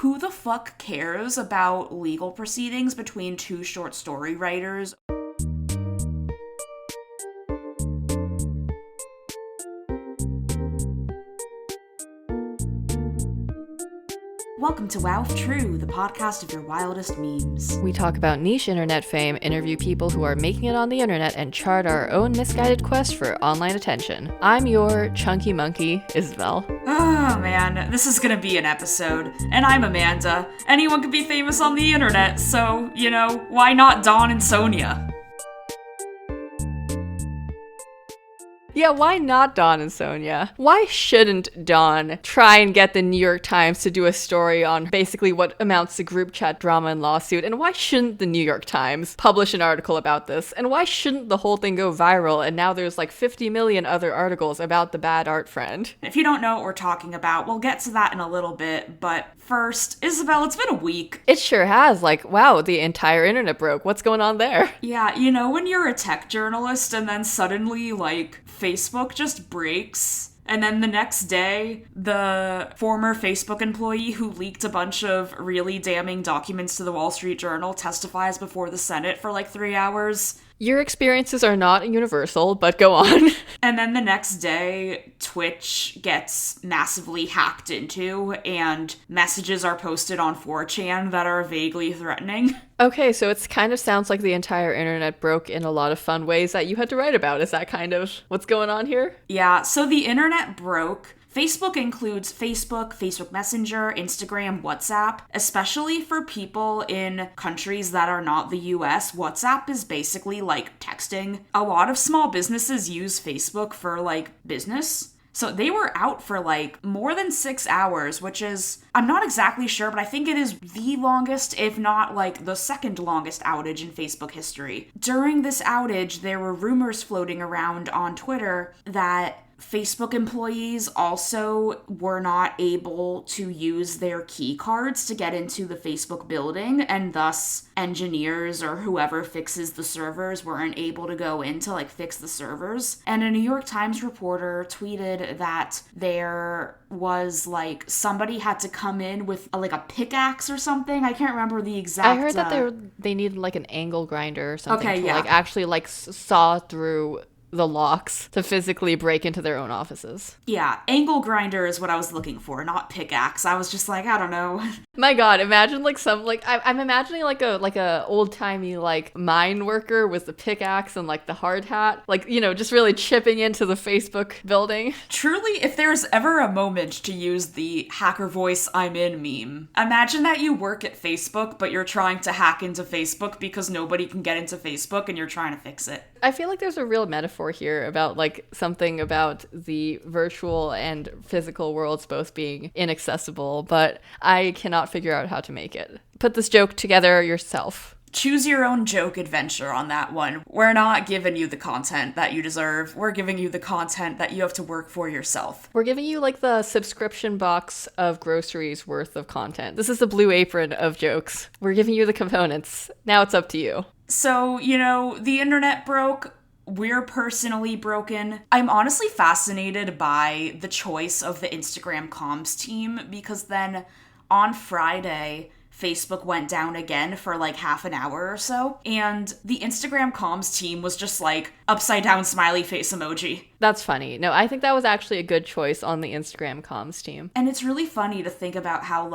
who the fuck cares about legal proceedings between two short story writers? Welcome to Wow If True, the podcast of your wildest memes. We talk about niche internet fame, interview people who are making it on the internet, and chart our own misguided quest for online attention. I'm your chunky monkey, Isabel. Oh man, this is gonna be an episode. And I'm Amanda. Anyone can be famous on the internet, so, why not Dawn and Sonia? Yeah, why not Dawn and Sonia? Why shouldn't Dawn try and get the New York Times to do a story on basically what amounts to group chat drama and lawsuit? And why shouldn't the New York Times publish an article about this? And why shouldn't the whole thing go viral? And now there's like 50 million other articles about the bad art friend. If you don't know what we're talking about, we'll get to that in a little bit. But first, Isabel, it's been a week. It sure has. Like, wow, the entire internet broke. What's going on there? Yeah, when you're a tech journalist and then suddenly, Facebook just breaks, and then the next day, the former Facebook employee who leaked a bunch of really damning documents to the Wall Street Journal testifies before the Senate for 3 hours. Your experiences are not universal, but go on. And then the next day, Twitch gets massively hacked into, and messages are posted on 4chan that are vaguely threatening. Okay, so it kind of sounds like the entire internet broke in a lot of fun ways that you had to write about. Is that kind of what's going on here? Yeah, so the internet broke. Facebook includes Facebook Messenger, Instagram, WhatsApp. Especially for people in countries that are not the US, WhatsApp is basically like texting. A lot of small businesses use Facebook for business. So they were out for more than 6 hours, which is, I'm not exactly sure, but I think it is the longest, if not the second longest outage in Facebook history. During this outage, there were rumors floating around on Twitter that Facebook employees also were not able to use their key cards to get into the Facebook building, and thus engineers or whoever fixes the servers weren't able to go in to fix the servers. And a New York Times reporter tweeted that there was somebody had to come in with a pickaxe or something. I can't remember the exact. I heard that they needed an angle grinder or something to yeah. actually saw through the locks to physically break into their own offices. Yeah, angle grinder is what I was looking for, not pickaxe. I was just I don't know. My God, imagine I'm imagining a old-timey mine worker with the pickaxe and the hard hat, just really chipping into the Facebook building. Truly, if there's ever a moment to use the hacker voice I'm in meme, imagine that you work at Facebook, but you're trying to hack into Facebook because nobody can get into Facebook and you're trying to fix it. I feel like there's a real metaphor here about something about the virtual and physical worlds both being inaccessible, but I cannot figure out how to make it. Put this joke together yourself. Choose your own joke adventure on that one. We're not giving you the content that you deserve. We're giving you the content that you have to work for yourself. We're giving you the subscription box of groceries worth of content. This is the Blue Apron of jokes. We're giving you the components. Now it's up to you. So, the internet broke. We're personally broken. I'm honestly fascinated by the choice of the Instagram comms team, because then on Friday, Facebook went down again for half an hour or so, and the Instagram comms team was just upside down smiley face emoji. That's funny. No, I think that was actually a good choice on the Instagram comms team. And it's really funny to think about how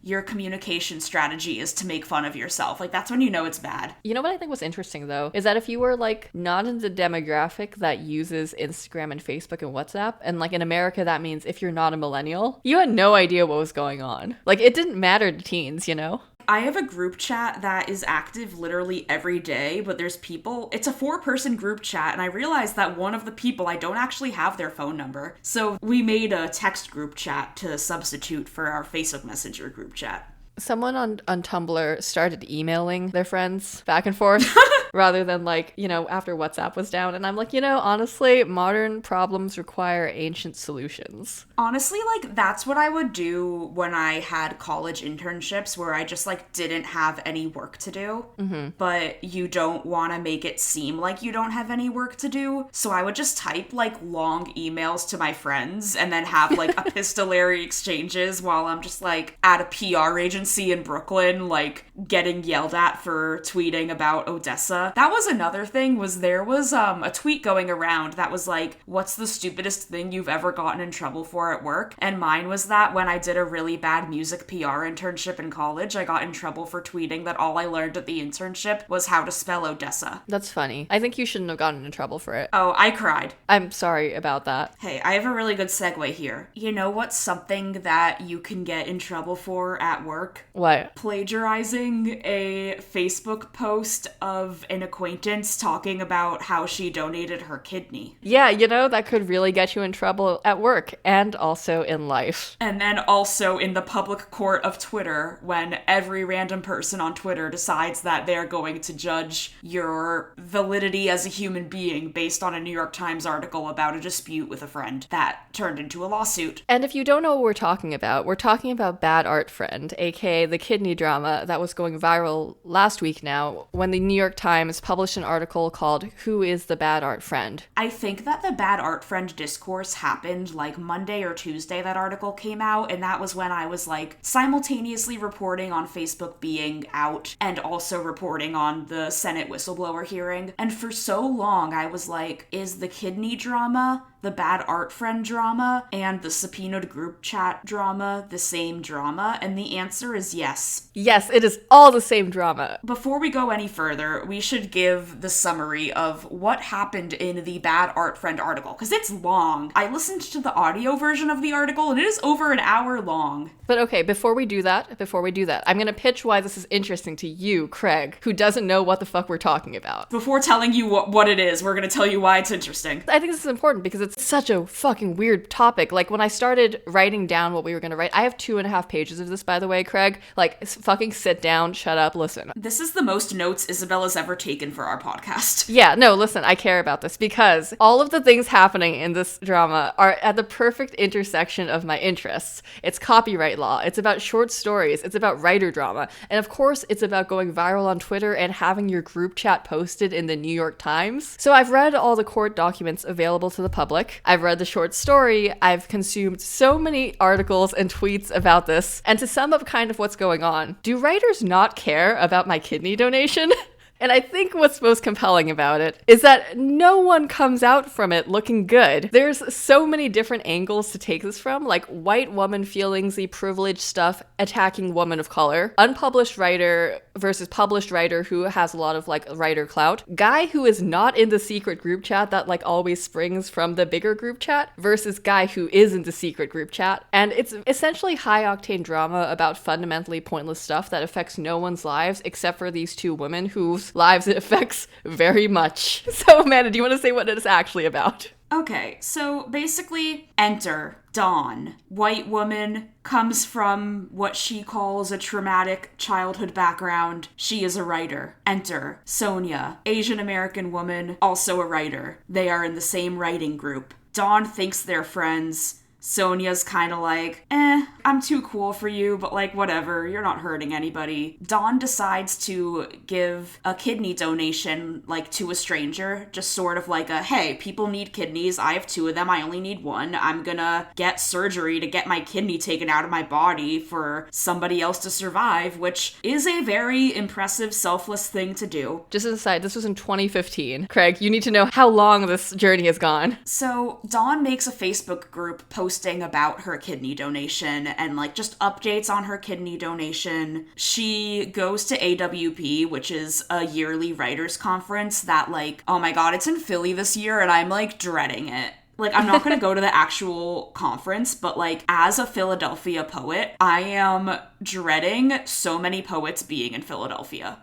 your communication strategy is to make fun of yourself. That's when you know it's bad. You know what I think was interesting, though, is that if you were, not in the demographic that uses Instagram and Facebook and WhatsApp, and, in America, that means if you're not a millennial, you had no idea what was going on. It didn't matter to teens, I have a group chat that is active literally every day, but there's people, it's a 4-person group chat, and I realized that one of the people, I don't actually have their phone number. So we made a text group chat to substitute for our Facebook Messenger group chat. Someone on Tumblr started emailing their friends back and forth. rather than like, you know, after WhatsApp was down. And I'm like, you know, honestly, modern problems require ancient solutions. Honestly, like, that's what I would do when I had college internships where I just, like, didn't have any work to do. But you don't want to make it seem like you don't have any work to do. So I would just type, like, long emails to my friends and then have, like, epistolary exchanges while I'm just, like, at a PR agency in Brooklyn, like, getting yelled at for tweeting about Odessa. That was another thing, was there was a tweet going around that was like, what's the stupidest thing you've ever gotten in trouble for at work? And mine was that when I did a really bad music PR internship in college, I got in trouble for tweeting that all I learned at the internship was how to spell Odessa. That's funny. I think you shouldn't have gotten in trouble for it. Oh, I cried. I'm sorry about that. Hey, I have a really good segue here. You know what's something that you can get in trouble for at work? What? Plagiarizing a Facebook post of an acquaintance talking about how she donated her kidney. Yeah, you know, that could really get you in trouble at work and also in life. And then also in the public court of Twitter, when every random person on Twitter decides that they're going to judge your validity as a human being based on a New York Times article about a dispute with a friend that turned into a lawsuit. And if you don't know what we're talking about Bad Art Friend, aka the kidney drama that was going viral last week now, when the New York Times published an article called Who is the Bad Art Friend? I think that the Bad Art Friend discourse happened like Monday or Tuesday that article came out, and that was when I was like simultaneously reporting on Facebook being out and also reporting on the Senate whistleblower hearing. And for so long I was like, is the kidney drama, the Bad Art Friend drama, and the subpoenaed group chat drama the same drama? And the answer is yes. Yes, it is all the same drama. Before we go any further, we should give the summary of what happened in the Bad Art Friend article, because it's long. I listened to the audio version of the article, and it is over an hour long. But okay, before we do that, I'm gonna pitch why this is interesting to you, Craig, who doesn't know what the fuck we're talking about. Before telling you what it is, we're gonna tell you why it's interesting. I think this is important because it's such a fucking weird topic. Like, when I started writing down what we were gonna write, I have 2.5 pages of this, by the way, Craig. Like, fucking sit down, shut up, listen. This is the most notes Isabel has ever taken for our podcast. Yeah, no, listen, I care about this because all of the things happening in this drama are at the perfect intersection of my interests. It's copyright law, it's about short stories, it's about writer drama, and of course it's about going viral on Twitter and having your group chat posted in the New York Times. So I've read all the court documents available to the public, I've read the short story, I've consumed so many articles and tweets about this, and to sum up kind of what's going on, do writers not care about my kidney donation? And I think what's most compelling about it is that no one comes out from it looking good. There's so many different angles to take this from, like white woman feelingsy privileged stuff attacking woman of color, unpublished writer versus published writer who has a lot of like writer clout, guy who is not in the secret group chat that like always springs from the bigger group chat versus guy who is in the secret group chat. And it's essentially high octane drama about fundamentally pointless stuff that affects no one's lives except for these two women whose lives it affects very much. So Amanda, do you want to say what it's actually about? Okay, so basically, enter Dawn. White woman, comes from what she calls a traumatic childhood background. She is a writer. Enter Sonia, Asian American woman, also a writer. They are in the same writing group. Dawn thinks they're friends. Sonia's kind of like, I'm too cool for you, but like, whatever, you're not hurting anybody. Dawn decides to give a kidney donation, like, to a stranger, just sort of like a, hey, people need kidneys, I have 2 of them, I only need 1, I'm gonna get surgery to get my kidney taken out of my body for somebody else to survive, which is a very impressive, selfless thing to do. Just as an aside, this was in 2015. Craig, you need to know how long this journey has gone. So, Dawn makes a Facebook group posting about her kidney donation and like just updates on her kidney donation. She goes to AWP, which is a yearly writers conference that like, oh my god, it's in Philly this year and I'm like dreading it. Like, I'm not going to go to the actual conference, but like, as a Philadelphia poet, I am dreading so many poets being in Philadelphia.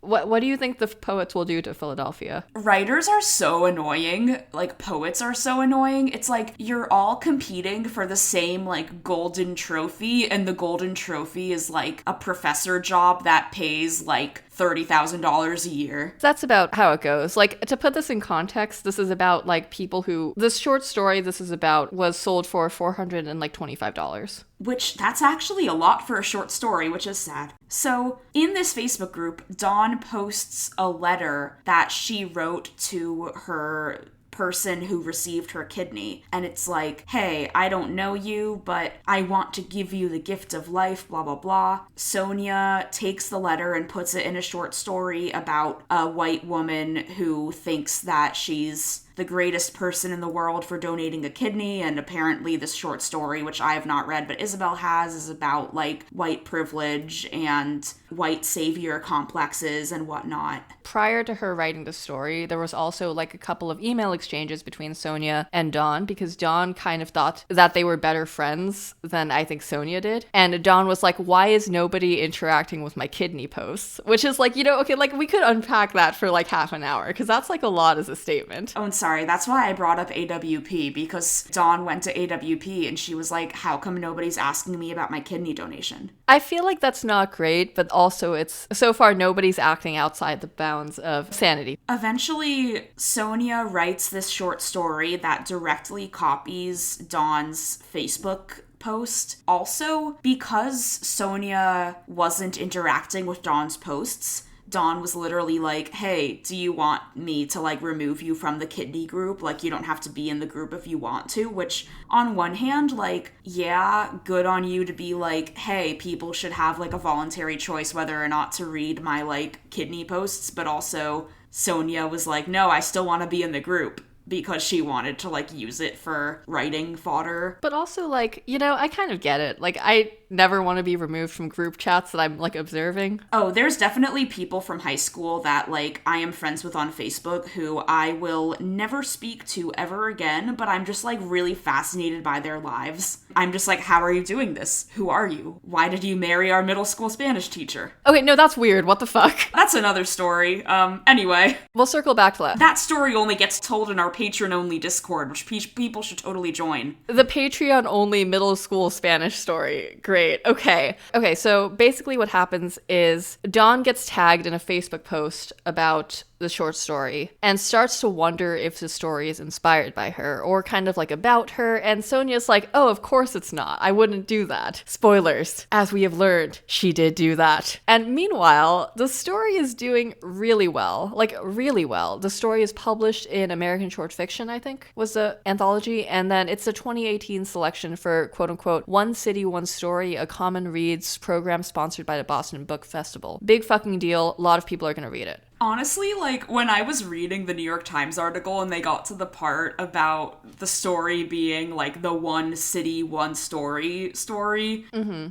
What do you think the poets will do to Philadelphia? Writers are so annoying. Like, poets are so annoying. It's like, you're all competing for the same, like, golden trophy, and the golden trophy is, like, a professor job that pays, like, $30,000 a year. That's about how it goes. Like, to put this in context, this is about, like, people who... This short story this is about was sold for $425. Which, that's actually a lot for a short story, which is sad. So, in this Facebook group, Dawn posts a letter that she wrote to her person who received her kidney, and it's like, hey, I don't know you, but I want to give you the gift of life, blah blah blah. Sonia takes the letter and puts it in a short story about a white woman who thinks that she's the greatest person in the world for donating a kidney, and apparently this short story, which I have not read but Isabel has, is about like white privilege and white savior complexes and whatnot. Prior to her writing the story, there was also like a couple of email exchanges between Sonia and Dawn, because Dawn kind of thought that they were better friends than I think Sonia did. And Dawn was like, why is nobody interacting with my kidney posts? Which is like, you know, okay, like we could unpack that for like half an hour, because that's like a lot as a statement. Oh, and sorry, that's why I brought up AWP, because Dawn went to AWP and she was like, how come nobody's asking me about my kidney donation? I feel like that's not great, but also it's, so far nobody's acting outside the bounds of sanity. Eventually, Sonia writes this short story that directly copies Dawn's Facebook post. Also, because Sonia wasn't interacting with Dawn's posts, Dawn was literally like, hey, do you want me to, like, remove you from the kidney group? Like, you don't have to be in the group if you want to, which, on one hand, like, yeah, good on you to be like, hey, people should have, like, a voluntary choice whether or not to read my, like, kidney posts, but also Sonia was like, no, I still want to be in the group, because she wanted to, like, use it for writing fodder. But also, like, you know, I kind of get it. Like, I never want to be removed from group chats that I'm, like, observing. Oh, there's definitely people from high school that, like, I am friends with on Facebook who I will never speak to ever again, but I'm just, like, really fascinated by their lives. I'm just like, how are you doing this? Who are you? Why did you marry our middle school Spanish teacher? Okay, no, that's weird. What the fuck? That's another story. Anyway. We'll circle back to that. That story only gets told in our Patreon-only Discord, which people should totally join. The Patreon-only middle school Spanish story. Great. Okay, so basically what happens is Dawn gets tagged in a Facebook post about the short story and starts to wonder if the story is inspired by her or kind of like about her, and Sonia's like, oh, of course it's not. I wouldn't do that. Spoilers. As we have learned, she did do that. And meanwhile, the story is doing really well. Like, really well. The story is published in American Short Fiction, I think, was the anthology, and then it's a 2018 selection for quote-unquote One City, One Story, a Common Reads program sponsored by the Boston Book Festival. Big fucking deal. A lot of people are gonna read it. Honestly, like, when I was reading the New York Times article and they got to the part about the story being, like, the one city, one story,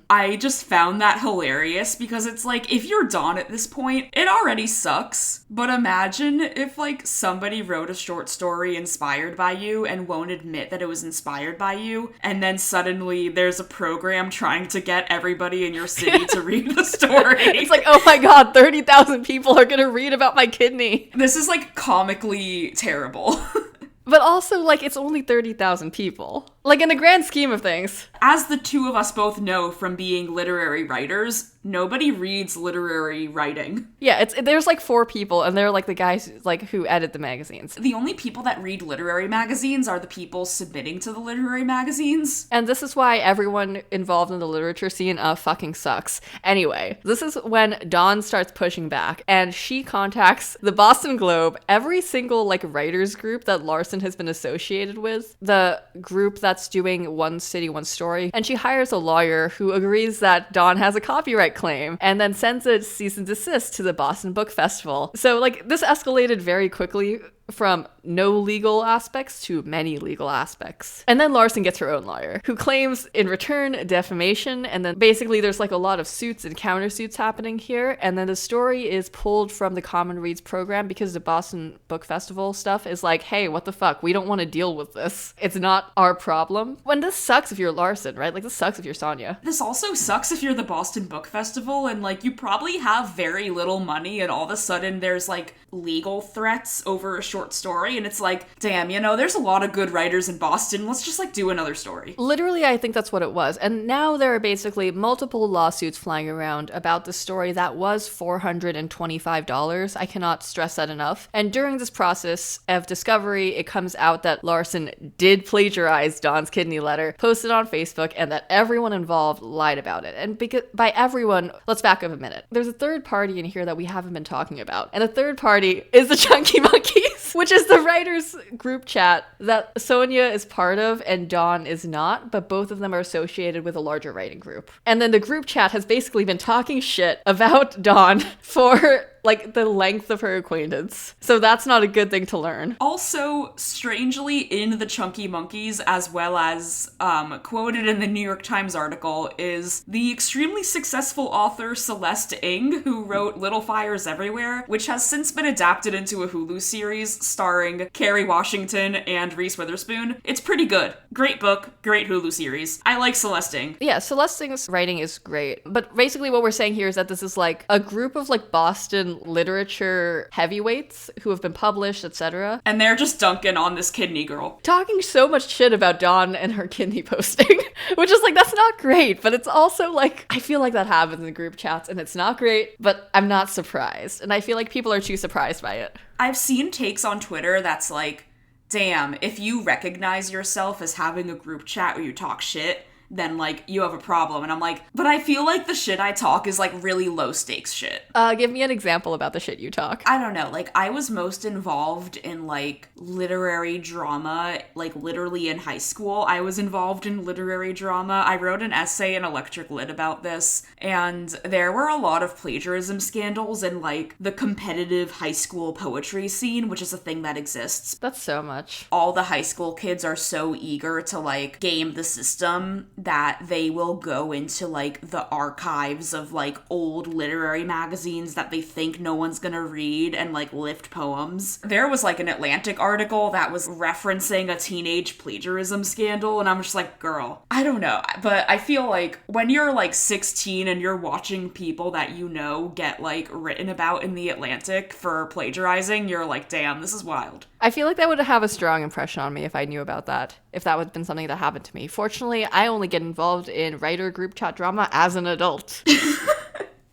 I just found that hilarious, because it's like, if you're Dawn at this point, it already sucks. But imagine if, like, somebody wrote a short story inspired by you and won't admit that it was inspired by you, and then suddenly there's a program trying to get everybody in your city to read the story. It's like, oh my god, 30,000 people are gonna read about my kidney. This is, like, comically terrible. But also, like, it's only 30,000 people. Like, in the grand scheme of things. As the two of us both know from being literary writers, nobody reads literary writing. Yeah, there's like 4 people, and they're like the guys like who edit the magazines. The only people that read literary magazines are the people submitting to the literary magazines. And this is why everyone involved in the literature scene fucking sucks. Anyway, this is when Dawn starts pushing back, and she contacts the Boston Globe, every single like writers group that Larson has been associated with, the group that's doing One City, One Story, and she hires a lawyer who agrees that Dawn has a copyright claim, and then sends a cease and desist to the Boston Book Festival. So, like, this escalated very quickly from no legal aspects to many legal aspects. And then Larson gets her own lawyer, who claims in return defamation, and then basically there's like a lot of suits and countersuits happening here, and then the story is pulled from the Common Reads program because the Boston Book Festival stuff is like, hey, what the fuck, we don't want to deal with this. It's not our problem. When this sucks if you're Larson, right? Like, this sucks if you're Sonia. This also sucks if you're the Boston Book Festival, and like, you probably have very little money, and all of a sudden there's like legal threats over a short story, and it's like, damn, there's a lot of good writers in Boston. Let's just, like, do another story. Literally, I think that's what it was. And now there are basically multiple lawsuits flying around about the story that was $425. I cannot stress that enough. And during this process of discovery, it comes out that Larson did plagiarize Dawn's kidney letter, posted on Facebook, and that everyone involved lied about it. And because by everyone, let's back up a minute. There's a third party in here that we haven't been talking about. And the third party is the Chunky Monkeys, which is the writers group chat that Sonia is part of and Dawn is not, but both of them are associated with a larger writing group. And then the group chat has basically been talking shit about Dawn for like the length of her acquaintance. So that's not a good thing to learn. Also, strangely, in the Chunky Monkeys, as well as quoted in the New York Times article, is the extremely successful author Celeste Ng, who wrote Little Fires Everywhere, which has since been adapted into a Hulu series starring Kerry Washington and Reese Witherspoon. It's pretty good. Great book, great Hulu series. I like Celeste Ng. Yeah, Celeste Ng's writing is great. But basically what we're saying here is that this is like a group of like Boston literature heavyweights who have been published, etc. And they're just dunking on this kidney girl. Talking so much shit about Dawn and her kidney posting, which is like, that's not great, but it's also like, I feel like that happens in group chats and it's not great, but I'm not surprised. And I feel like people are too surprised by it. I've seen takes on Twitter that's like, damn, if you recognize yourself as having a group chat where you talk shit, then, like, you have a problem. And I'm like, but I feel like the shit I talk is, like, really low-stakes shit. Give me an example about the shit you talk. I don't know. Like, I was most involved in, like, literary drama, like, literally in high school. I was involved in literary drama. I wrote an essay in Electric Lit about this, and there were a lot of plagiarism scandals in, like, the competitive high school poetry scene, which is a thing that exists. That's so much. All the high school kids are so eager to, like, game the system that they will go into, like, the archives of, like, old literary magazines that they think no one's gonna read and, like, lift poems. There was, like, an Atlantic article that was referencing a teenage plagiarism scandal, and I'm just like, girl, I don't know. But I feel like when you're, like, 16 and you're watching people that you know get, like, written about in the Atlantic for plagiarizing, you're like, damn, this is wild. I feel like that would have a strong impression on me if I knew about that, if that would have been something that happened to me. Fortunately, I only get involved in writer group chat drama as an adult.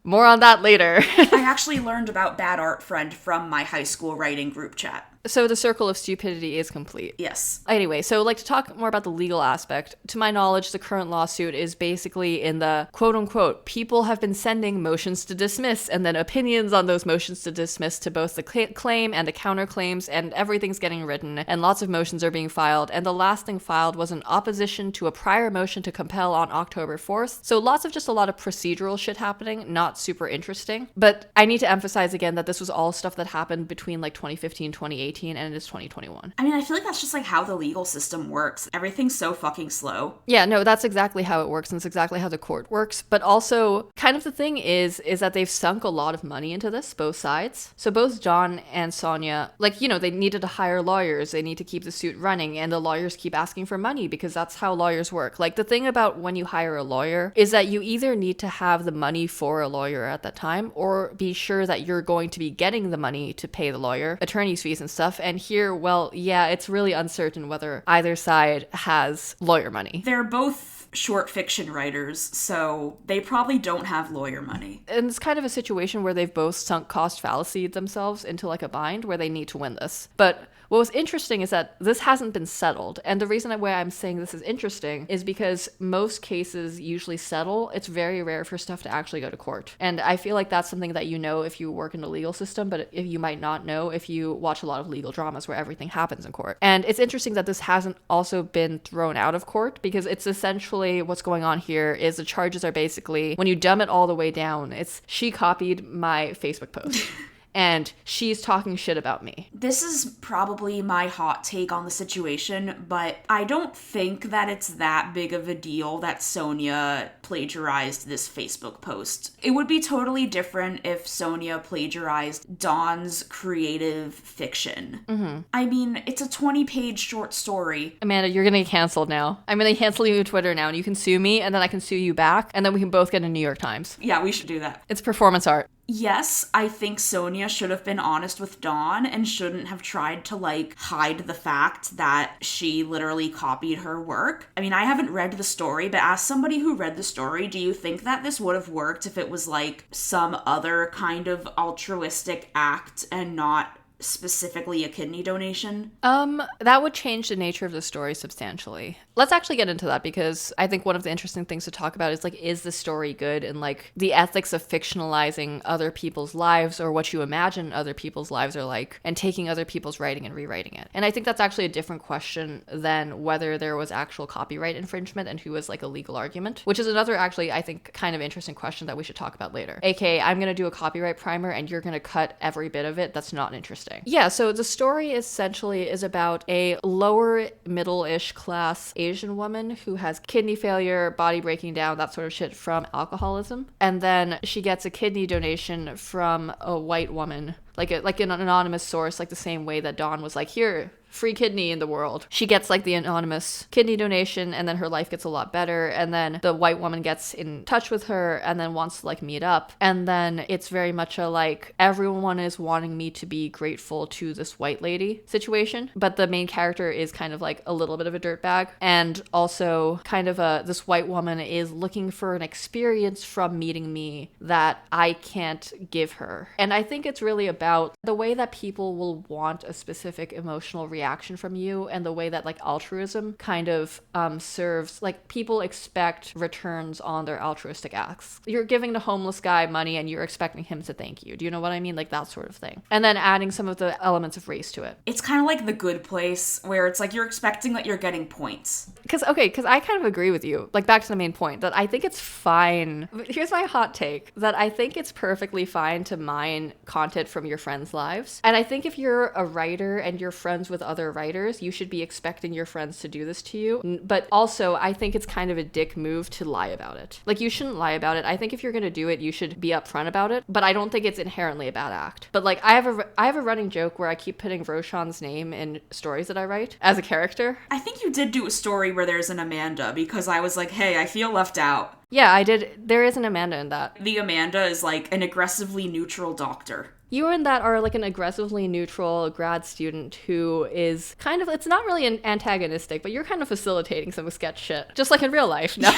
More on that later. I actually learned about Bad Art Friend from my high school writing group chat. So the circle of stupidity is complete. Yes. Anyway, so like to talk more about the legal aspect, to my knowledge, the current lawsuit is basically in the quote unquote, people have been sending motions to dismiss and then opinions on those motions to dismiss to both the claim and the counterclaims, and everything's getting written and lots of motions are being filed. And the last thing filed was an opposition to a prior motion to compel on October 4th. So lots of just a lot of procedural shit happening, not super interesting. But I need to emphasize again that this was all stuff that happened between like 2015, 2018. And it is 2021. I mean, I feel like that's just like how the legal system works. Everything's so fucking slow. Yeah, no, that's exactly how it works, and it's exactly how the court works. But also, kind of the thing is that they've sunk a lot of money into this, both sides. So both Dawn and Sonia, like, you know, they needed to hire lawyers, they need to keep the suit running, and the lawyers keep asking for money because that's how lawyers work. Like, the thing about when you hire a lawyer is that you either need to have the money for a lawyer at that time, or be sure that you're going to be getting the money to pay the lawyer, attorney's fees and stuff. And here, well, yeah, it's really uncertain whether either side has lawyer money. They're both short fiction writers, so they probably don't have lawyer money. And it's kind of a situation where they've both sunk cost fallacy themselves into like a bind where they need to win this. But what was interesting is that this hasn't been settled. And the reason why I'm saying this is interesting is because most cases usually settle. It's very rare for stuff to actually go to court. And I feel like that's something that you know if you work in the legal system, but if you might not know if you watch a lot of legal dramas where everything happens in court. And it's interesting that this hasn't also been thrown out of court, because it's essentially what's going on here is the charges are basically, when you dumb it all the way down, it's she copied my Facebook post. And she's talking shit about me. This is probably my hot take on the situation, but I don't think that it's that big of a deal that Sonia plagiarized this Facebook post. It would be totally different if Sonia plagiarized Dawn's creative fiction. I mean, it's a 20-page short story. Amanda, you're gonna get canceled now. I'm gonna cancel you on Twitter now, and you can sue me, and then I can sue you back, and then we can both get a New York Times. Yeah, we should do that. It's performance art. Yes, I think Sonia should have been honest with Dawn and shouldn't have tried to, like, hide the fact that she literally copied her work. I mean, I haven't read the story, but as somebody who read the story, do you think that this would have worked if it was, like, some other kind of altruistic act and not specifically a kidney donation? That would change the nature of the story substantially. Let's actually get into that, because I think one of the interesting things to talk about is, like, is the story good, and, like, the ethics of fictionalizing other people's lives, or what you imagine other people's lives are like, and taking other people's writing and rewriting it. And I think that's actually a different question than whether there was actual copyright infringement and who was, like, a legal argument, which is another, actually, I think, kind of interesting question that we should talk about later. AKA, I'm gonna do a copyright primer, and you're gonna cut every bit of it that's not interesting. Yeah, so the story essentially is about a lower middle-ish class Asian woman who has kidney failure, body breaking down, that sort of shit from alcoholism. And then she gets a kidney donation from a white woman, like an anonymous source, like the same way that Dawn was like, here, free kidney in the world. She gets, like, the anonymous kidney donation, and then her life gets a lot better, and then the white woman gets in touch with her and then wants to, like, meet up. And then it's very much a, like, everyone is wanting me to be grateful to this white lady situation, but the main character is kind of, like, a little bit of a dirtbag, and also kind of this white woman is looking for an experience from meeting me that I can't give her. And I think it's really about the way that people will want a specific emotional reaction from you, and the way that, like, altruism kind of serves, like, people expect returns on their altruistic acts. You're giving the homeless guy money and you're expecting him to thank you. Do you know what I mean? Like, that sort of thing. And then adding some of the elements of race to it. It's kind of like The Good Place, where it's like you're expecting that you're getting points. Because I kind of agree with you. Like, back to the main point, that I think it's fine. Here's my hot take, that I think it's perfectly fine to mine content from your friends' lives. And I think if you're a writer and you're friends with other writers, you should be expecting your friends to do this to you. But also, I think it's kind of a dick move to lie about it. Like, you shouldn't lie about it. I think if you're gonna do it, you should be upfront about it. But I don't think it's inherently a bad act. But, like, I have a running joke where I keep putting Roshan's name in stories that I write as a character. I think you did do a story where there's an Amanda, because I was like, hey, I feel left out. Yeah, I did. There is an Amanda in that. The Amanda is, like, an aggressively neutral doctor. You and that are, like, an aggressively neutral grad student who is kind of, it's not really an antagonistic, but you're kind of facilitating some sketch shit. Just like in real life, no?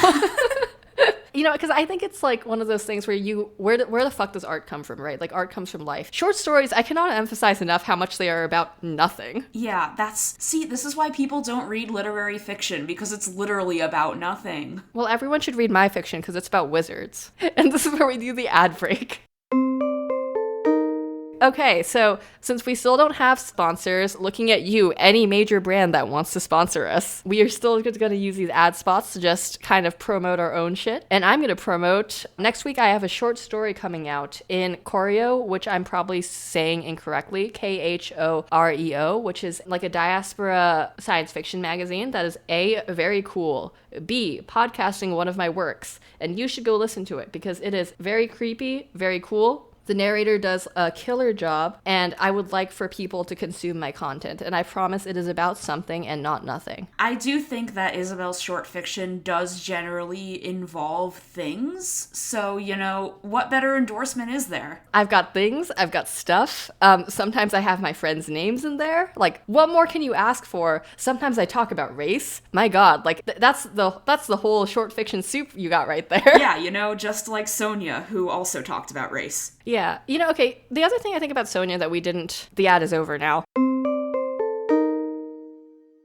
You know, because I think it's, like, one of those things where where the fuck does art come from, right? Like, art comes from life. Short stories, I cannot emphasize enough how much they are about nothing. Yeah, this is why people don't read literary fiction, because it's literally about nothing. Well, everyone should read my fiction, because it's about wizards. And this is where we do the ad break. Okay, so since we still don't have sponsors, looking at you, any major brand that wants to sponsor us, we are still going to use these ad spots to just kind of promote our own shit. And I'm going to promote, next week I have a short story coming out in Choreo, which I'm probably saying incorrectly, Khoreo, which is like a diaspora science fiction magazine that is A, very cool, B, podcasting one of my works, and you should go listen to it because it is very creepy, very cool. The narrator does a killer job, and I would like for people to consume my content, and I promise it is about something and not nothing. I do think that Isabel's short fiction does generally involve things, so, you know, what better endorsement is there? I've got things, I've got stuff, sometimes I have my friends' names in there, like, what more can you ask for? Sometimes I talk about race, my god, like, that's the whole short fiction soup you got right there. Yeah, you know, just like Sonia, who also talked about race. Yeah. You know, okay, the other thing I think about Sonia that we didn't... The ad is over now.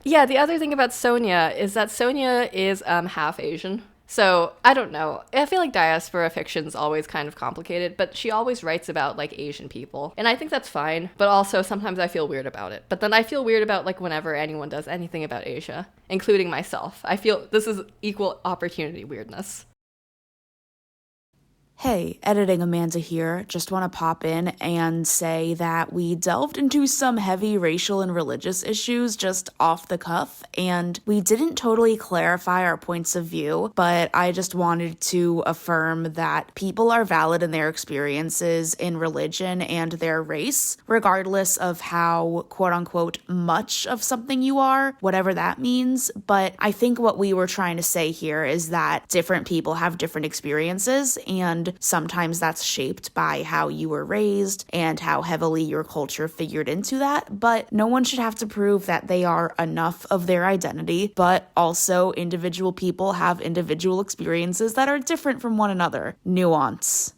Yeah, the other thing about Sonia is that Sonia is half Asian. So, I don't know. I feel like diaspora fiction's always kind of complicated, but she always writes about, like, Asian people. And I think that's fine, but also sometimes I feel weird about it. But then I feel weird about, like, whenever anyone does anything about Asia, including myself. I feel this is equal opportunity weirdness. Hey, editing Amanda here. Just want to pop in and say that we delved into some heavy racial and religious issues just off the cuff, and we didn't totally clarify our points of view, but I just wanted to affirm that people are valid in their experiences in religion and their race, regardless of how quote-unquote much of something you are, whatever that means. But I think what we were trying to say here is that different people have different experiences, and sometimes that's shaped by how you were raised and how heavily your culture figured into that, but no one should have to prove that they are enough of their identity, but also individual people have individual experiences that are different from one another. Nuance.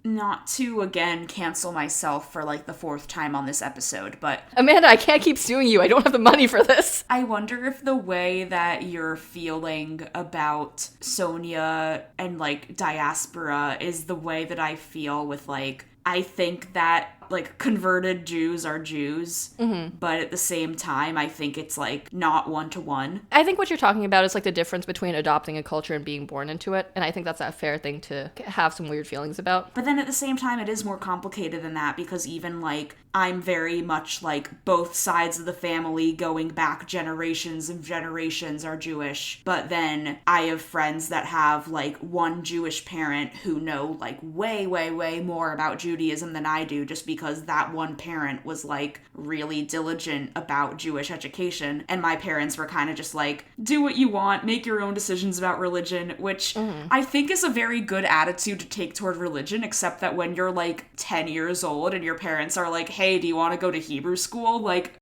Not to, again, cancel myself for like the fourth time on this episode, but Amanda, I can't keep suing you. I don't have the money for this. I wonder if the way that you're feeling about Sonia and like Diaspora is the way that I feel with like, I think that like converted Jews are Jews, but at the same time, I think it's like not one-to-one. I think what you're talking about is like the difference between adopting a culture and being born into it, and I think that's a fair thing to have some weird feelings about. But then at the same time, it is more complicated than that, because even like I'm very much like both sides of the family going back generations and generations are Jewish, but then I have friends that have like one Jewish parent who know like way, way, way more about Judaism than I do, just because that one parent was like really diligent about Jewish education, and my parents were kind of just like, do what you want, make your own decisions about religion, which I think is a very good attitude to take toward religion, except that when you're like 10 years old and your parents are like, hey, do you want to go to Hebrew school? Like,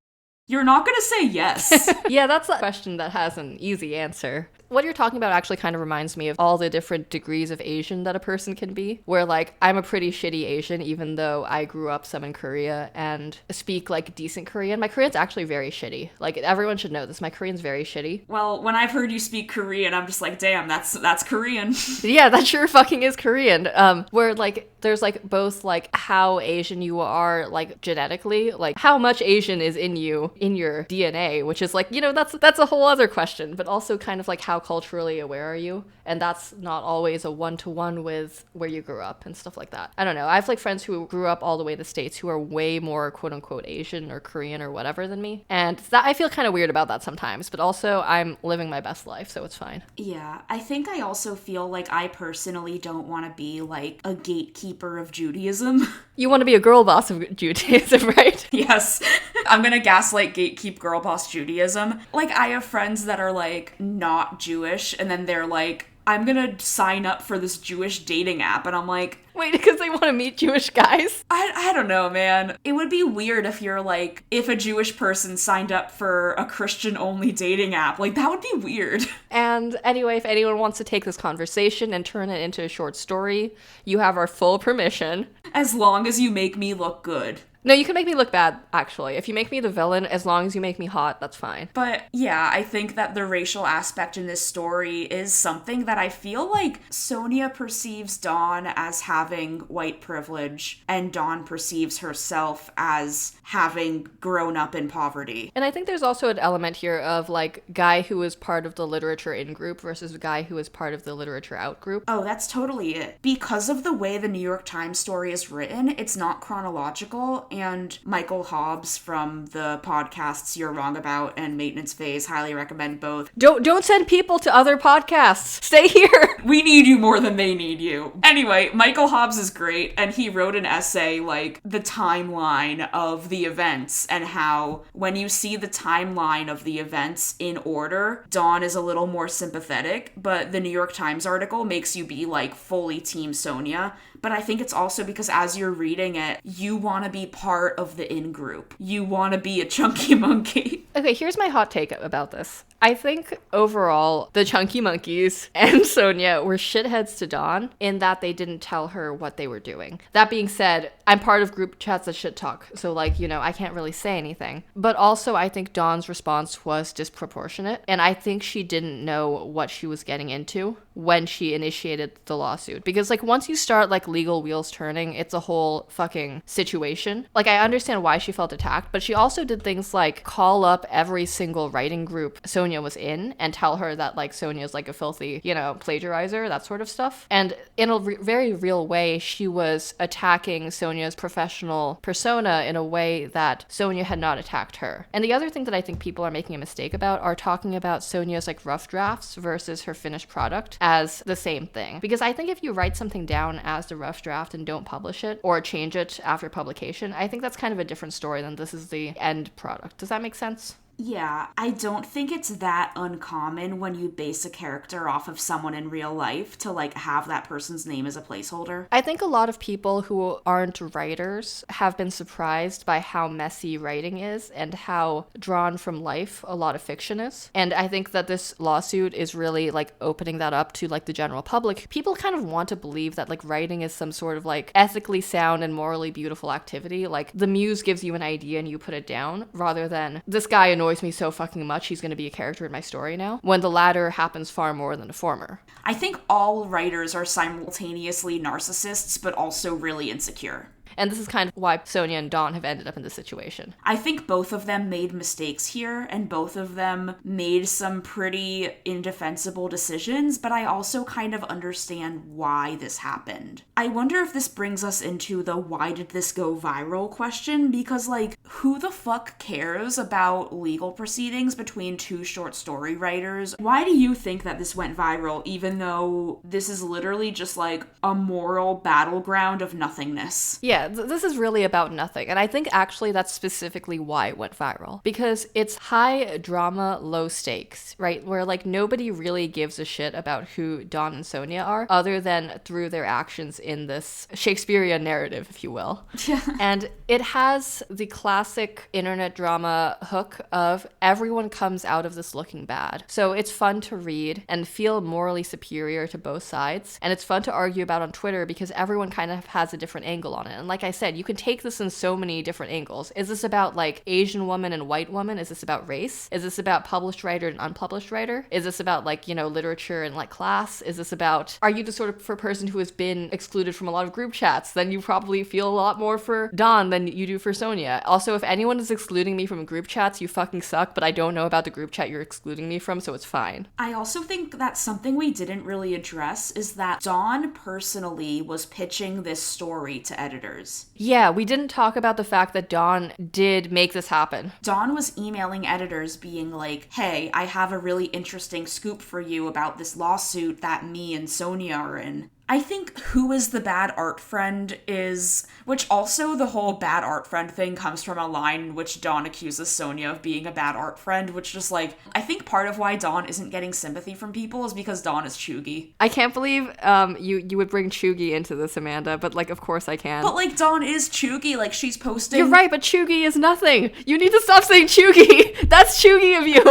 you're not gonna say yes. Yeah, that's a question that has an easy answer. What you're talking about actually kind of reminds me of all the different degrees of Asian that a person can be, where like I'm a pretty shitty Asian, even though I grew up some in Korea and speak like decent Korean. My Korean's actually very shitty. Like everyone should know this. My Korean's very shitty. Well, when I've heard you speak Korean, I'm just like, damn, that's Korean. Yeah, that sure fucking is Korean. Where like there's like both like how Asian you are like genetically, like how much Asian is in you in your DNA, which is like, you know, that's a whole other question, but also kind of like how culturally aware are you? And that's not always a one-to-one with where you grew up and stuff like that. I don't know. I have like friends who grew up all the way in the States who are way more quote-unquote Asian or Korean or whatever than me. And that I feel kind of weird about that sometimes, but also I'm living my best life, so it's fine. Yeah, I think I also feel like I personally don't want to be like a gatekeeper of Judaism. You want to be a girl boss of Judaism, right? Yes. I'm gonna gaslight gatekeep Girlboss Judaism. Like, I have friends that are like not Jewish, and then they're like, I'm gonna sign up for this Jewish dating app, and I'm like, wait, because they want to meet Jewish guys? I don't know, man. It would be weird if you're like, if a Jewish person signed up for a Christian-only dating app. Like, that would be weird. And anyway, if anyone wants to take this conversation and turn it into a short story, you have our full permission. As long as you make me look good. No, you can make me look bad, actually. If you make me the villain, as long as you make me hot, that's fine. But yeah, I think that the racial aspect in this story is something that I feel like Sonia perceives Dawn as having white privilege, and Dawn perceives herself as having grown up in poverty. And I think there's also an element here of like guy who is part of the literature in group versus guy who is part of the literature out group. Oh, that's totally it. Because of the way the New York Times story is written, it's not chronological. And Michael Hobbs from the podcasts You're Wrong About and Maintenance Phase, highly recommend both. Don't send people to other podcasts. Stay here. We need you more than they need you. Anyway, Michael Hobbs is great, and he wrote an essay like the timeline of the events, and how when you see the timeline of the events in order, Dawn is a little more sympathetic, but the New York Times article makes you be like fully Team Sonia. But I think it's also because as you're reading it, you want to be part of the in-group. You want to be a chunky monkey. Okay, here's my hot take about this. I think overall, the Chunky Monkeys and Sonia were shitheads to Dawn in that they didn't tell her what they were doing. That being said, I'm part of group chats that shit talk, so like, you know, I can't really say anything. But also, I think Dawn's response was disproportionate, and I think she didn't know what she was getting into when she initiated the lawsuit. Because like once you start like legal wheels turning, it's a whole fucking situation. Like I understand why she felt attacked, but she also did things like call up every single writing group Sonia Sonia was in and tell her that like Sonia's like a filthy, plagiarizer, that sort of stuff. And in a very real way, she was attacking Sonia's professional persona in a way that Sonia had not attacked her. And the other thing that I think people are making a mistake about are talking about Sonia's like rough drafts versus her finished product as the same thing. Because I think if you write something down as the rough draft and don't publish it or change it after publication, I think that's kind of a different story than this is the end product. Does that make sense? Yeah, I don't think it's that uncommon when you base a character off of someone in real life to, like, have that person's name as a placeholder. I think a lot of people who aren't writers have been surprised by how messy writing is and how drawn from life a lot of fiction is. And I think that this lawsuit is really, like, opening that up to, like, the general public. People kind of want to believe that, like, writing is some sort of, like, ethically sound and morally beautiful activity. Like, the muse gives you an idea and you put it down, rather than, this guy annoys me so fucking much, he's going to be a character in my story now, when the latter happens far more than the former. I think all writers are simultaneously narcissists, but also really insecure. And this is kind of why Sonia and Dawn have ended up in this situation. I think both of them made mistakes here, and both of them made some pretty indefensible decisions, but I also kind of understand why this happened. I wonder if this brings us into the why did this go viral question, because, like, who the fuck cares about legal proceedings between two short story writers? Why do you think that this went viral, even though this is literally just, like, a moral battleground of nothingness? Yeah, this is really about nothing. And I think actually that's specifically why it went viral. Because it's high drama, low stakes, right? Where like nobody really gives a shit about who Dawn and Sonia are, other than through their actions in this Shakespearean narrative, if you will. Yeah. And it has the classic internet drama hook of everyone comes out of this looking bad. So it's fun to read and feel morally superior to both sides. And it's fun to argue about on Twitter because everyone kind of has a different angle on it. And like I said, you can take this in so many different angles. Is this about like Asian woman and white woman? Is this about race? Is this about published writer and unpublished writer? Is this about like, literature and like class? Is this about, are you the sort of person who has been excluded from a lot of group chats? Then you probably feel a lot more for Dawn than you do for Sonia. Also, if anyone is excluding me from group chats, you fucking suck, but I don't know about the group chat you're excluding me from, so it's fine. I also think that something we didn't really address is that Dawn personally was pitching this story to editors. Yeah, we didn't talk about the fact that Dawn did make this happen. Dawn was emailing editors being like, hey, I have a really interesting scoop for you about this lawsuit that me and Sonia are in. I think who is the bad art friend is, which also the whole bad art friend thing comes from a line in which Dawn accuses Sonia of being a bad art friend, which just like, I think part of why Dawn isn't getting sympathy from people is because Dawn is chuggy. I can't believe you would bring chuggy into this, Amanda, but like, of course I can. But like, Dawn is chuggy, like she's posting. You're right, but chuggy is nothing. You need to stop saying chuggy. That's chuggy of you.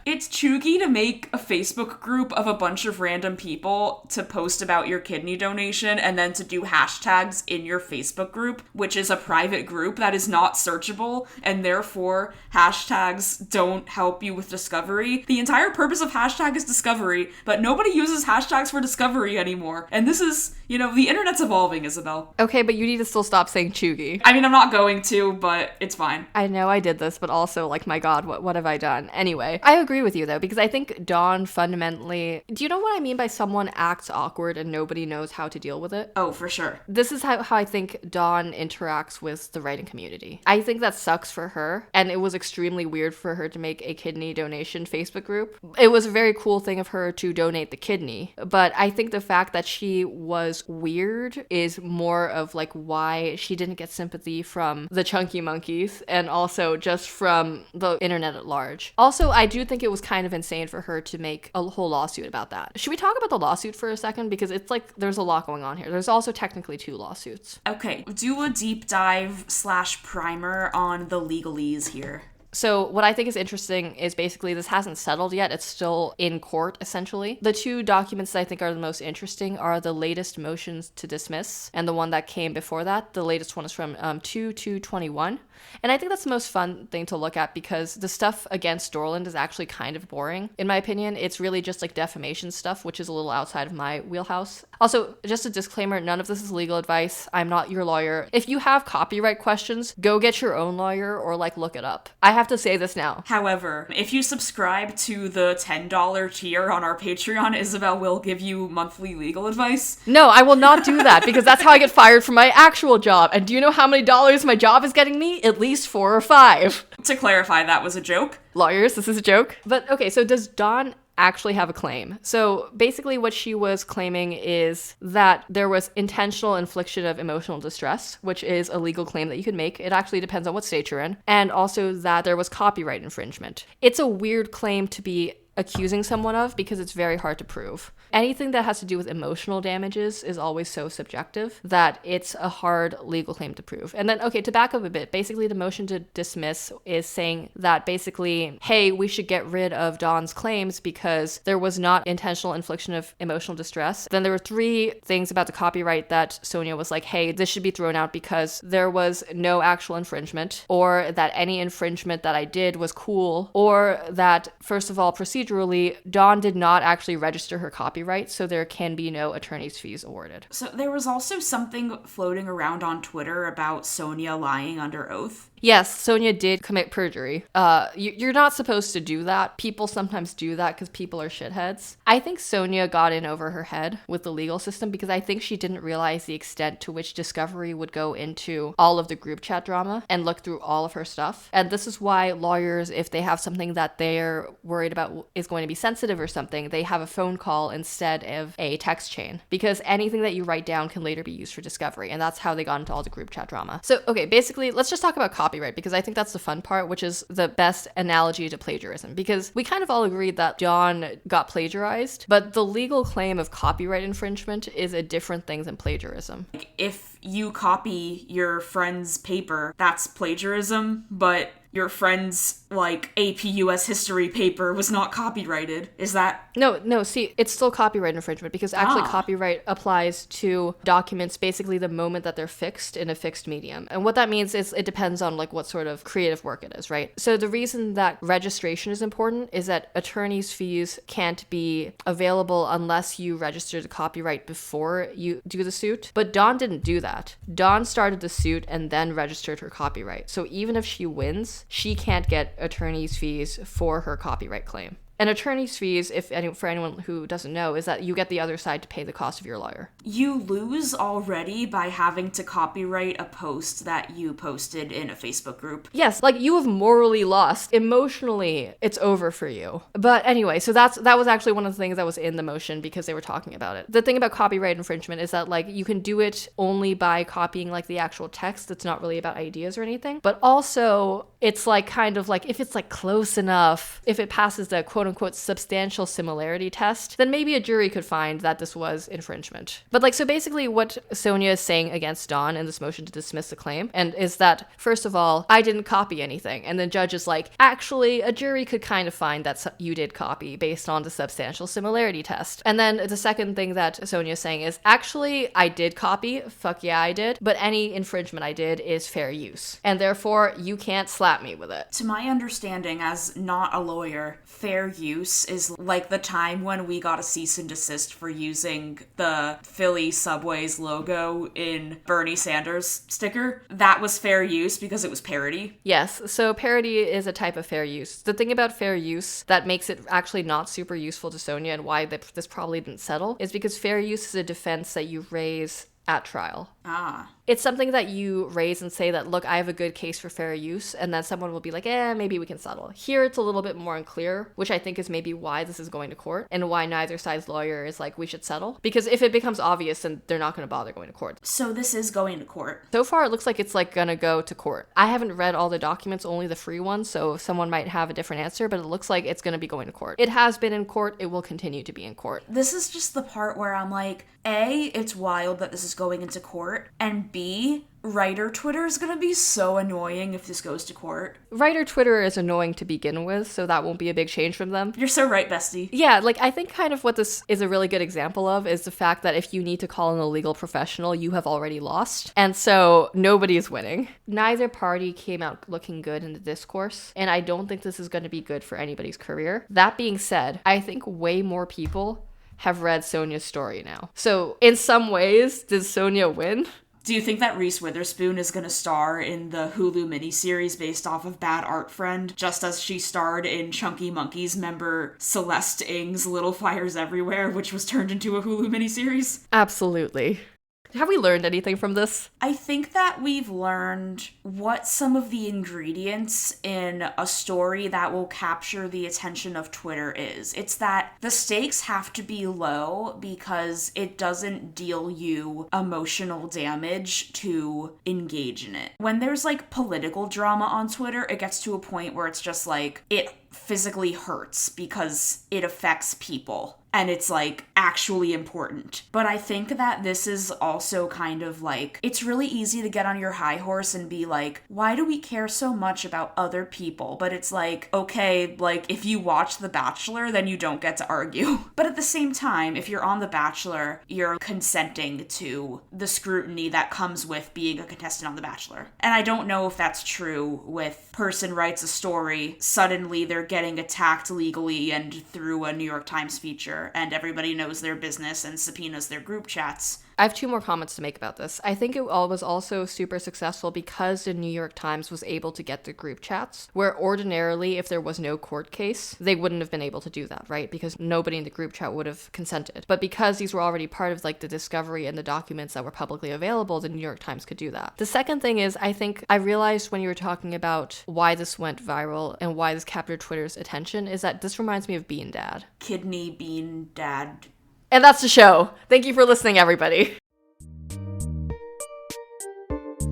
It's chuggy to make a Facebook group of a bunch of random people to post about your kidney donation and then to do hashtags in your Facebook group, which is a private group that is not searchable, and therefore hashtags don't help you with discovery. The entire purpose of hashtag is discovery, but nobody uses hashtags for discovery anymore. And this is, the internet's evolving, Isabel. Okay, but you need to still stop saying chuggy. I mean, I'm not going to, but it's fine. I know I did this, but also, like, my God, what have I done? Anyway, I agree with you, though, because I think Dawn fundamentally... Do you know what I mean by someone acts awkward and nobody knows how to deal with it? Oh, for sure. This is how I think Dawn interacts with the writing community. I think that sucks for her, and it was extremely weird for her to make a kidney donation Facebook group. It was a very cool thing of her to donate the kidney, but I think the fact that she was weird is more of like why she didn't get sympathy from the chunky monkeys and also just from the internet at large. Also, I do think it was kind of insane for her to make a whole lawsuit about that. Should we talk about the lawsuit for a second? Because it's like there's a lot going on here. There's also technically 2 lawsuits. Okay, do a deep dive / primer on the legalese here. So what I think is interesting is basically this hasn't settled yet. It's still in court, essentially. The 2 documents that I think are the most interesting are the latest motions to dismiss and the one that came before that. The latest one is from 2/2/21. And I think that's the most fun thing to look at because the stuff against Dorland is actually kind of boring. In my opinion, it's really just like defamation stuff, which is a little outside of my wheelhouse. Also, just a disclaimer, none of this is legal advice. I'm not your lawyer. If you have copyright questions, go get your own lawyer or like look it up. I have to say this now. However, if you subscribe to the $10 tier on our Patreon, Isabel will give you monthly legal advice. No, I will not do that because that's how I get fired from my actual job. And do you know how many dollars my job is getting me? At least 4 or 5. To clarify, that was a joke. Lawyers, this is a joke. But okay, so does Dawn actually have a claim? So basically what she was claiming is that there was intentional infliction of emotional distress, which is a legal claim that you could make. It actually depends on what state you're in. And also that there was copyright infringement. It's a weird claim to be accusing someone of because it's very hard to prove. Anything that has to do with emotional damages is always so subjective that it's a hard legal claim to prove. And then, okay, to back up a bit, basically the motion to dismiss is saying that basically, hey, we should get rid of Dawn's claims because there was not intentional infliction of emotional distress. Then there were 3 things about the copyright that Sonia was like, hey, this should be thrown out because there was no actual infringement, or that any infringement that I did was cool, or that, first of all, procedurally, Dawn did not actually register her copyright, so there can be no attorney's fees awarded. So there was also something floating around on Twitter about Sonia lying under oath. Yes, Sonia did commit perjury. You're not supposed to do that. People sometimes do that because people are shitheads. I think Sonia got in over her head with the legal system because I think she didn't realize the extent to which Discovery would go into all of the group chat drama and look through all of her stuff. And this is why lawyers, if they have something that they're worried about is going to be sensitive or something, they have a phone call instead of a text chain, because anything that you write down can later be used for discovery. And that's how they got into all the group chat drama. So, okay, basically, let's just talk about copyright, because I think that's the fun part, which is the best analogy to plagiarism, because we kind of all agreed that Dawn got plagiarized, but the legal claim of copyright infringement is a different thing than plagiarism. If you copy your friend's paper, that's plagiarism, but your friend's, AP US history paper was not copyrighted. Is that? No, see, it's still copyright infringement because actually copyright applies to documents basically the moment that they're fixed in a fixed medium. And what that means is it depends on what sort of creative work it is, right? So the reason that registration is important is that attorney's fees can't be available unless you register the copyright before you do the suit. But Dawn didn't do that. Dawn started the suit and then registered her copyright. So even if she wins, she can't get attorney's fees for her copyright claim. And attorney's fees, for anyone who doesn't know, is that you get the other side to pay the cost of your lawyer. You lose already by having to copyright a post that you posted in a Facebook group. Yes, you have morally lost. Emotionally, it's over for you. But anyway, so that was actually one of the things that was in the motion because they were talking about it. The thing about copyright infringement is that you can do it only by copying the actual text. It's not really about ideas or anything. But also, it's if it's close enough, if it passes the quote unquote substantial similarity test, then maybe a jury could find that this was infringement. But so basically what Sonia is saying against Dawn in this motion to dismiss the claim and is that, first of all, I didn't copy anything. And the judge is actually, a jury could kind of find that you did copy based on the substantial similarity test. And then the second thing that Sonia is saying is, actually, I did copy. Fuck yeah, I did. But any infringement I did is fair use. And therefore, you can't slap me with it. To my understanding, as not a lawyer, fair use is the time when we got a cease and desist for using the Philly Subway's logo in Bernie Sanders' sticker. That was fair use because it was parody. Yes, so parody is a type of fair use. The thing about fair use that makes it actually not super useful to Sonia and why this probably didn't settle is because fair use is a defense that you raise at trial. It's something that you raise and say that, look, I have a good case for fair use, and then someone will be maybe we can settle. Here it's a little bit more unclear, which I think is maybe why this is going to court and why neither side's lawyer is we should settle. Because if it becomes obvious, then they're not going to bother going to court. So this is going to court. So far, it looks like it's gonna go to court. I haven't read all the documents, only the free ones, so someone might have a different answer, but it looks like it's gonna be going to court. It has been in court, it will continue to be in court. This is just the part where I'm A, it's wild that this is going into court, and B, writer Twitter is gonna be so annoying if this goes to court. Writer Twitter is annoying to begin with, so that won't be a big change from them. You're so right, bestie. Yeah, I think kind of what this is a really good example of is the fact that if you need to call in a legal professional, you have already lost. And so nobody is winning. Neither party came out looking good in the discourse, and I don't think this is going to be good for anybody's career. That being said, I think way more people have read Sonia's story now. So in some ways, did Sonia win? Do you think that Reese Witherspoon is going to star in the Hulu miniseries based off of Bad Art Friend, just as she starred in Chunky Monkey's member Celeste Ng's Little Fires Everywhere, which was turned into a Hulu miniseries? Absolutely. Have we learned anything from this? I think that we've learned what some of the ingredients in a story that will capture the attention of Twitter is. It's that the stakes have to be low because it doesn't deal you emotional damage to engage in it. When there's like political drama on Twitter, it gets to a point where it's just like, it physically hurts because it affects people. And it's like actually important. But I think that this is also kind of like, it's really easy to get on your high horse and be like, why do we care so much about other people? But it's like, okay, like if you watch The Bachelor, then you don't get to argue. But at the same time, if you're on The Bachelor, you're consenting to the scrutiny that comes with being a contestant on The Bachelor. And I don't know if that's true with person writes a story, suddenly they're getting attacked legally and through a New York Times feature, and everybody knows their business and subpoenas their group chats. I have 2 more comments to make about this. I think it was also super successful because the New York Times was able to get the group chats, where ordinarily, if there was no court case, they wouldn't have been able to do that, right? Because nobody in the group chat would have consented. But because these were already part of like the discovery and the documents that were publicly available, the New York Times could do that. The second thing is, I think I realized when you were talking about why this went viral and why this captured Twitter's attention, is that this reminds me of Bean Dad. Kidney Bean Dad. And that's the show. Thank you for listening, everybody.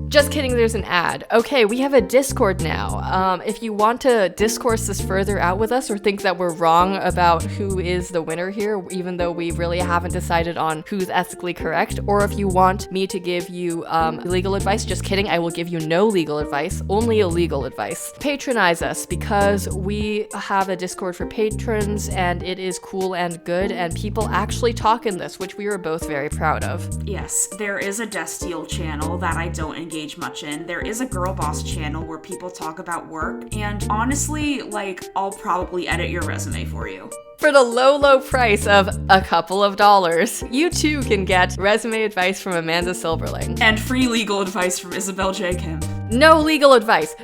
Just kidding, there's an ad. Okay, we have a Discord now. If you want to discourse this further out with us or think that we're wrong about who is the winner here, even though we really haven't decided on who's ethically correct, or if you want me to give you legal advice, just kidding, I will give you no legal advice, only illegal advice. Patronize us because we have a Discord for patrons and it is cool and good and people actually talk in this, which we are both very proud of. Yes, there is a Destiel channel that I don't engage much in. There is a Girlboss channel where people talk about work, and honestly, like, I'll probably edit your resume for you. For the low price of a couple of dollars, you too can get resume advice from Amanda Silberling. And free legal advice from Isabel J. No legal advice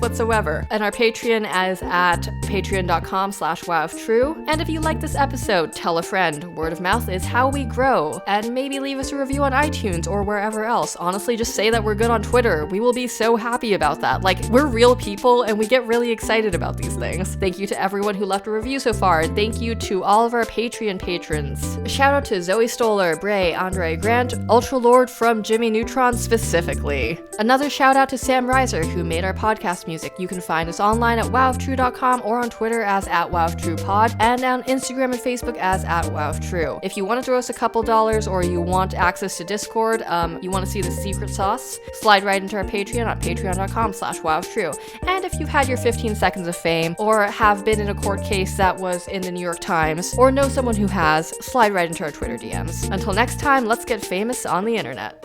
whatsoever. And our Patreon is at patreon.com/wowoftrue. And if you like this episode, tell a friend. Word of mouth is how we grow. And maybe leave us a review on iTunes or wherever else. Honestly, just say that we're good on Twitter. We will be so happy about that. Like, we're real people and we get really excited about these things. Thank you to everyone who left a review so far. Thank you to all of our Patreon patrons. Shout out to Zoe Stoller, Bray, Andre Grant, Ultra Lord from Jimmy Neutron specifically. Another shout out to Sam Rizer, who made our podcast music. You can find us online at wowoftrue.com or on Twitter as @wowofTruePod and on Instagram and Facebook as @wowoftrue. If you want to throw us a couple dollars or you want access to Discord, you want to see the secret sauce, slide right into our Patreon at patreon.com/wowoftrue. And if you've had your 15 seconds of fame or have been in a court case that was in the New York Times or know someone who has, slide right into our Twitter DMs. Until next time, let's get famous on the internet.